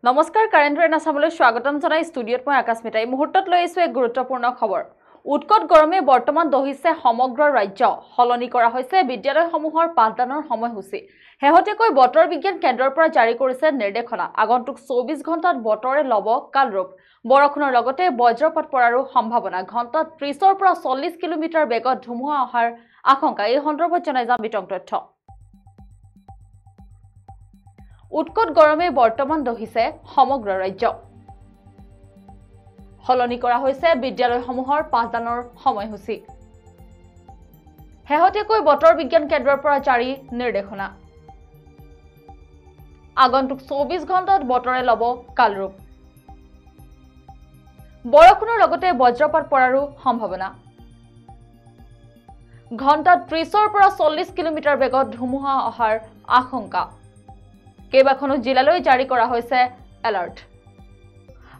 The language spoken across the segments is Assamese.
নমস্কাৰ কাৰেণ্ট ৰেন আছামলৈ স্বাগতম জনাই ষ্টুডিঅ'ত মই আকাশমিতা এই মুহূৰ্তত লৈ আছো এক গুৰুত্বপূৰ্ণ খবৰ উৎকট গৰমে বৰ্তমান দহিছে সমগ্ৰ ৰাজ্য হলনি কৰা হৈছে বিদ্যালয়সমূহৰ পাঠদানৰ সময়সূচী হেহতেকৈ বতৰ বিজ্ঞান কেন্দ্ৰৰ পৰা জাৰি কৰিছে নিৰ্দেশনা আগন্তুক 24 ঘণ্টাত বতৰে লব কালৰূপ বৰষুণৰ লগতে বজ্ৰপাত পৰাৰো সম্ভাৱনা ঘণ্টাত 30 পৰা 40 কিলোমিটাৰ বেগত ধুমুহা অহাৰ আশংকা এই সন্দৰ্ভত জনাই যাম বিতং তথ্য উৎকট গৰমে বৰ্তমান দহিছে সমগ্ৰ ৰাজ্য হলনি কৰা হৈছে বিদ্যালয়সমূহৰ পাঠদানৰ সময়সূচী হেহতেকৈ বতৰ বিজ্ঞান কেন্দ্ৰৰ পৰা জাৰি নিৰ্দেশনা আগন্তুক 24 ঘণ্টাত বতৰে লব কালৰূপ বৰষুণৰ লগতে বজ্ৰপাত পৰাৰো সম্ভাৱনা ঘণ্টাত 30 পৰা 40 কিলোমিটাৰ বেগত ধুমুহা অহাৰ আশংকা কেইবাখনো জিলালৈ জাৰি কৰা হৈছে এলাৰ্ট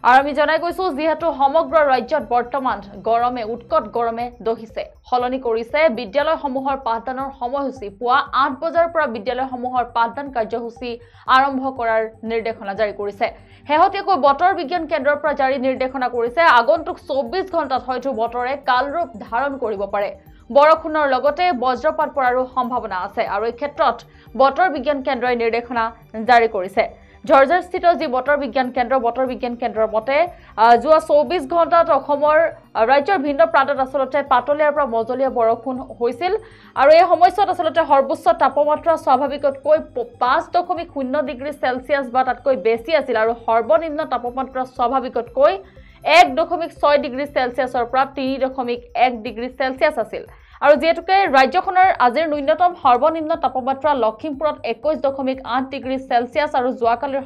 আৰু আমি জনাই গৈছো যেহেতু সমগ্ৰ ৰাজ্যত বৰ্তমান গৰমে উৎকট গৰমে দহিছে হলনি কৰিছে বিদ্যালয়সমূহৰ পাঠদানৰ সময়সূচী পুৱা 8 বজাৰ পৰা বিদ্যালয়সমূহৰ পাঠদান কাৰ্যসূচী আৰম্ভ কৰাৰ নিৰ্দেশনা জাৰি কৰিছে হেহতেকৈ বতৰ বিজ্ঞান কেন্দ্ৰৰ পৰা জাৰি নিৰ্দেশনা কৰিছে আগন্তুক 24 ঘণ্টাত হয়তো বতৰে কালৰূপ ধাৰণ কৰিব পাৰে বৰষুণৰ লগতে বজ্ৰপাত পৰাৰো সম্ভাৱনা আছে আৰু এই ক্ষেত্ৰত বতৰ বিজ্ঞান কেন্দ্ৰই নিৰ্দেশনা জাৰি কৰিছে ঝৰঝৰস্থিত যি বতৰ বিজ্ঞান কেন্দ্ৰৰ মতে যোৱা 24 ঘণ্টাত অসমৰ ৰাজ্যৰ ভিন্ন প্ৰান্তত আসলতে পাতলীয়াৰ পৰা মজলীয়া বৰষুণ হৈছিল আৰু এই সময়ছোৱাত আসলতে সৰ্বোচ্চ তাপমাত্ৰা স্বাভাৱিকতকৈ 5.0 ডিগ্ৰী সেলসিয়াছ বা তাতকৈ বেছি আছিল আৰু সৰ্বনিম্ন তাপমাত্ৰা স্বাভাৱিকতকৈ 1.6 ডিগ্ৰী সেলসিয়াছৰ পৰা 3.1 ডিগ্ৰী সেলসিয়াছ আছিল আৰু যেহেতুকে ৰাজ্যখনৰ আজিৰ ন্যূনতম সৰ্বনিম্ন তাপমাত্ৰা লখিমপুৰত 21.8 ডিগ্ৰী সেলসিয়াছ আৰু যোৱাকালিৰ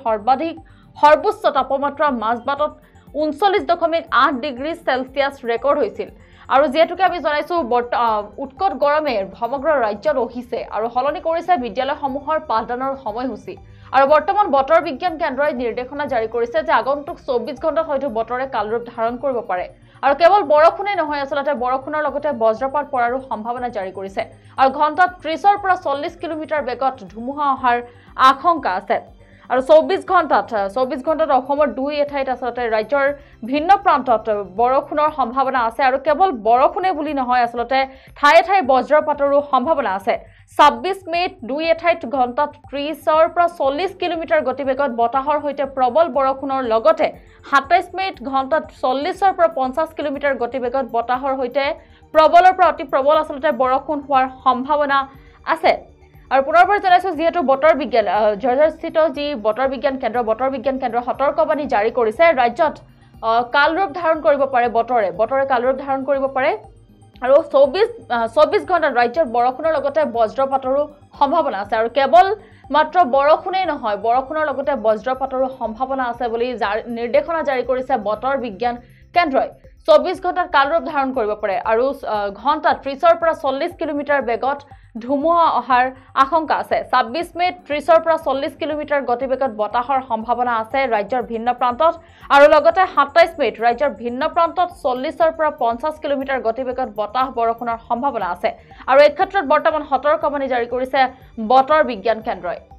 সৰ্বোচ্চ তাপমাত্ৰা মাজবাটত 39.8 ডিগ্ৰী সেলসিয়াছ ৰেকৰ্ড হৈছিল আৰু যেহেতুকে আমি জনাইছো উৎকট গৰমে সমগ্ৰ ৰাজ্যত ৰহিছে আৰু হলনি কৰিছে বিদ্যালয়সমূহৰ পাঠদানৰ সময়সূচী আৰু বৰ্তমান বতৰ বিজ্ঞান কেন্দ্ৰই নিৰ্দেশনা জাৰি কৰিছে যে আগন্তুক 24 ঘণ্টাত হয়তো বতৰে কালৰূপ ধাৰণ কৰিব পাৰে আৰু কেৱল বৰষুণে নহয় আসলতে বৰষুণৰ লগতে বজ্ৰপাত পৰাৰো সম্ভাৱনা জাৰি কৰিছে আৰু ঘণ্টাত 30 পৰা 40 কিলোমিটাৰ বেগত ধুমুহা অহাৰ আশংকা আছে আৰু 24 ঘণ্টাত অসমৰ দুই এঠাইত আসলতে ৰাজ্যৰ ভিন্ন প্ৰান্তত বৰষুণৰ সম্ভাৱনা আছে আৰু কেৱল বৰষুণে বুলি নহয় আসলতে ঠায়ে ঠায়ে বজ্ৰপাতৰো সম্ভাৱনা আছে 26 মেত দুই এঠাইত ঘণ্টাত 30 পৰা 40 কিলোমিটাৰ গতিবেগত বতাহৰ হৈতে প্ৰবল বৰষুণৰ লগতে 27 মেত ঘণ্টাত 40 পৰা 50 কিলোমিটাৰ গতিবেগত বতাহৰ হৈতে প্ৰবলৰ পৰা অতি প্ৰবল আসলতে বৰষুণ হোৱাৰ সম্ভাৱনা আছে আৰু পুনৰবাৰ জনাইছো যেহেতু বতৰ বিজ্ঞান ঝৰঝৰস্থিত যি বতৰ বিজ্ঞান কেন্দ্ৰ সতৰ্কবাণী জাৰি কৰিছে ৰাজ্যত কালৰূপ ধাৰণ কৰিব পাৰে বতৰে কালৰূপ ধাৰণ কৰিব পাৰে আৰু 24 ঘণ্টাত ৰাজ্যৰ বৰষুণৰ লগতে বজ্ৰপাতৰো সম্ভাৱনা আছে আৰু কেৱল মাত্ৰ বৰষুণেই নহয় বৰষুণৰ লগতে বজ্ৰপাতৰো সম্ভাৱনা আছে বুলি নিৰ্দেশনা জাৰি কৰিছে বতৰ বিজ্ঞান কেন্দ্ৰই 24 ঘণ্টাত কালৰূপ ধাৰণ কৰিব পাৰে আৰু ঘণ্টাত 30 পৰা 40 কিলোমিটাৰ বেগত ধুমুহা অহাৰ আশংকা আছে 26 মেত 30 পৰা 40 কিলোমিটাৰ গতিবেগত বতাহৰ সম্ভাৱনা আছে ৰাজ্যৰ ভিন্ন প্ৰান্তত আৰু লগতে 27 মেত ৰাজ্যৰ ভিন্ন প্ৰান্তত 40 পৰা 50 কিলোমিটাৰ গতিবেগত বতাহ বৰষুণৰ সম্ভাৱনা আছে আৰু এই ক্ষেত্ৰত বৰ্তমান সতৰ্কবাণী জাৰি কৰিছে বতৰ বিজ্ঞান কেন্দ্ৰই